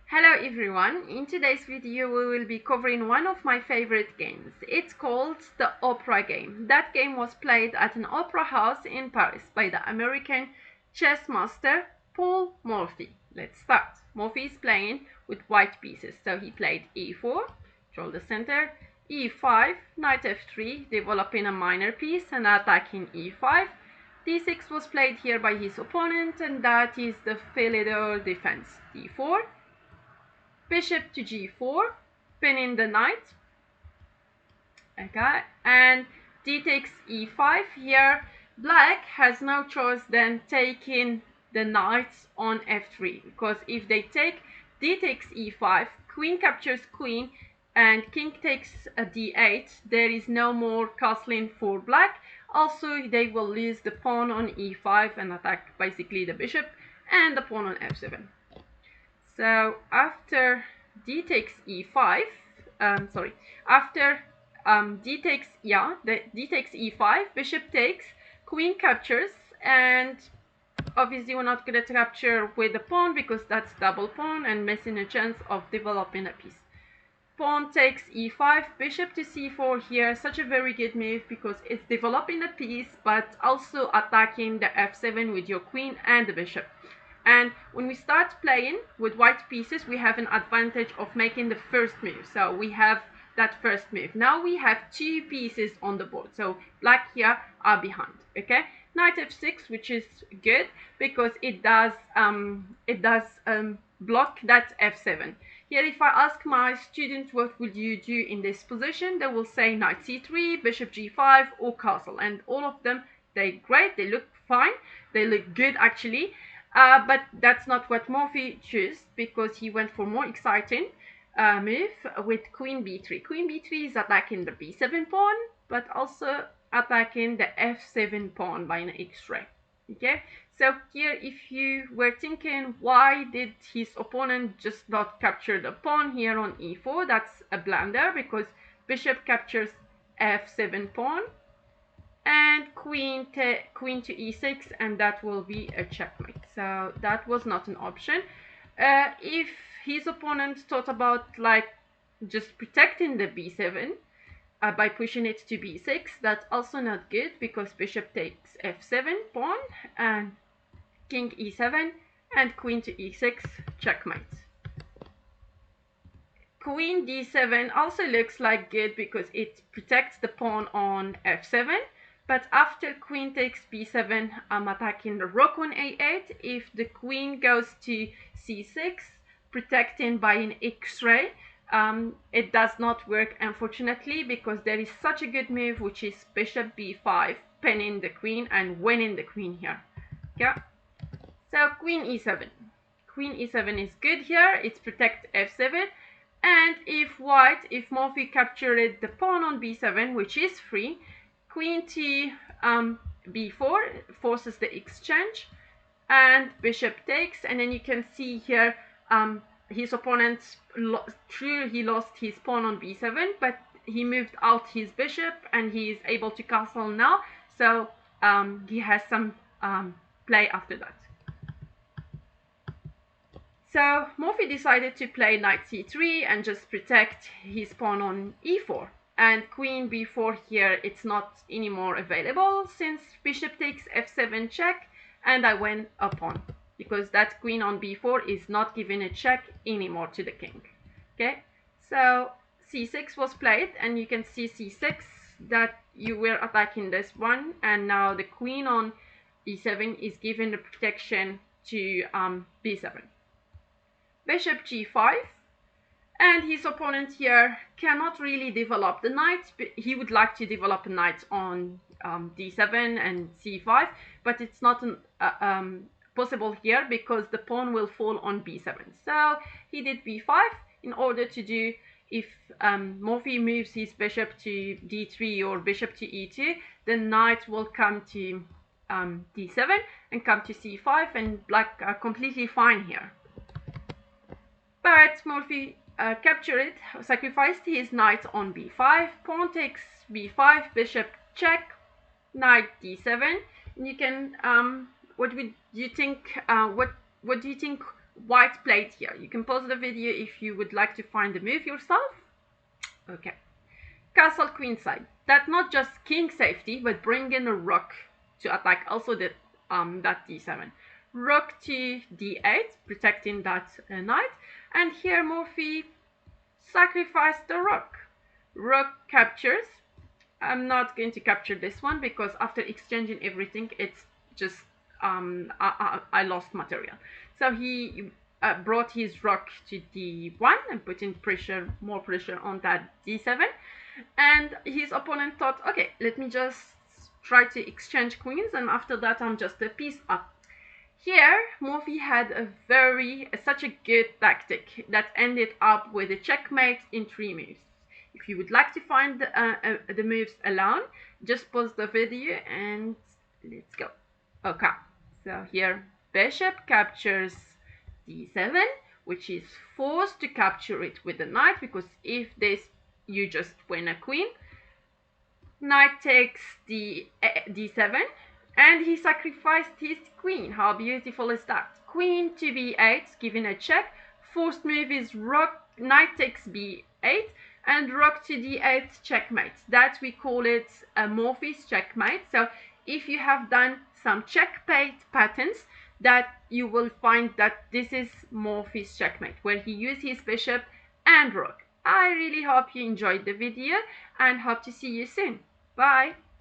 Hello everyone, in today's video we will be covering one of my favorite games. It's called the Opera game. That game was played at an opera house in Paris by the American chess master Paul Morphy. Let's start. Morphy is playing with white pieces, so he played e4, control the center, e5, knight f3, developing a minor piece and attacking e5. d6 was played here by his opponent, and that is the Philidor defense. d4, bishop to g4, pinning the knight. Okay, and d takes e5. Here black has no choice than taking the knights on f3, because if they take d takes e5, queen captures queen, and king takes a d8, there is no more castling for black. Also, they will lose the pawn on e5 and attack basically the bishop and the pawn on f7. So after d takes e5, after d takes e5, bishop takes, queen captures, and obviously we're not going to capture with the pawn because that's double pawn and missing a chance of developing a piece. Pawn takes e5, bishop to c4 here, such a very good move because it's developing a piece but also attacking the f7 with your queen and the bishop. And when we start playing with white pieces, we have an advantage of making the first move. So we have that first move. Now we have two pieces on the board. So black here are behind. Okay, knight f6, which is good because it does block that f7. Here, if I ask my students what would you do in this position, they will say knight c3, bishop g5, or castle. And all of them, they're great. They look fine. They look good actually. But that's not what Morphy chose because he went for more exciting move with queen b3. Queen b3 is attacking the b7 pawn, but also attacking the f7 pawn by an x-ray. Okay, so here if you were thinking why did his opponent just not capture the pawn here on e4, that's a blunder because bishop captures f7 pawn and queen to e6, and that will be a checkmate. So that was not an option. If his opponent thought about like just protecting the b7 by pushing it to b6, that's also not good because bishop takes f7 pawn and king e7 and queen to e6, checkmate. Queen d7 also looks like good because it protects the pawn on f7. But after queen takes b7, I'm attacking the rook on a8. If the queen goes to c6, protecting by an x-ray, it does not work unfortunately because there is such a good move which is bishop b5, pinning the queen and winning the queen here. Yeah. So queen e7. Queen e7 is good here. It protects f7. And if Morphy captured the pawn on b7, which is free, queen to b4 forces the exchange, and bishop takes, and then you can see here his opponent he lost his pawn on b7, but he moved out his bishop and he is able to castle now, so he has some play after that. So Morphy decided to play knight c3 and just protect his pawn on e4. And queen b4 here, it's not anymore available since bishop takes f7 check, and I win a pawn because that queen on b4 is not giving a check anymore to the king. Okay, so c6 was played, and you can see c6 that you were attacking this one, and now the queen on e7 is giving the protection to b7. Bishop g5. And his opponent here cannot really develop the knight. He would like to develop a knight on d7 and c5, but it's not possible here because the pawn will fall on b7. So he did b5 in order to do, if Morphy moves his bishop to d3 or bishop to e2, the knight will come to d7 and come to c5, and black are completely fine here. But Morphy captured it, sacrificed his knight on b5, pawn takes b5, bishop check, knight d7. And you can what do you think white played here. You can pause the video if you would like to find the move yourself. Okay. Castle queenside. That not just king safety, but bring in a rook to attack also the that d7. Rook to d8, protecting that knight. And here Morphy sacrificed the rook. Rook captures. I'm not going to capture this one because after exchanging everything, it's just I lost material. So he brought his rook to d1 and putting pressure, more pressure on that d7. And his opponent thought, okay, let me just try to exchange queens, and after that I'm just a piece up. Here, Morphy had such a good tactic that ended up with a checkmate in 3 moves. If you would like to find the moves alone, just pause the video and let's go. Okay, so here bishop captures d7, which is forced to capture it with the knight, because if this, you just win a queen. Knight takes d7, and he sacrificed his queen. How beautiful is that? Queen to b8, giving a check. Forced move is rook, knight takes b8, and rook to d8, checkmate. That we call it a Morphy's checkmate. So if you have done some checkmate patterns, that you will find that this is Morphy's checkmate, where he used his bishop and rook. I really hope you enjoyed the video and hope to see you soon. Bye.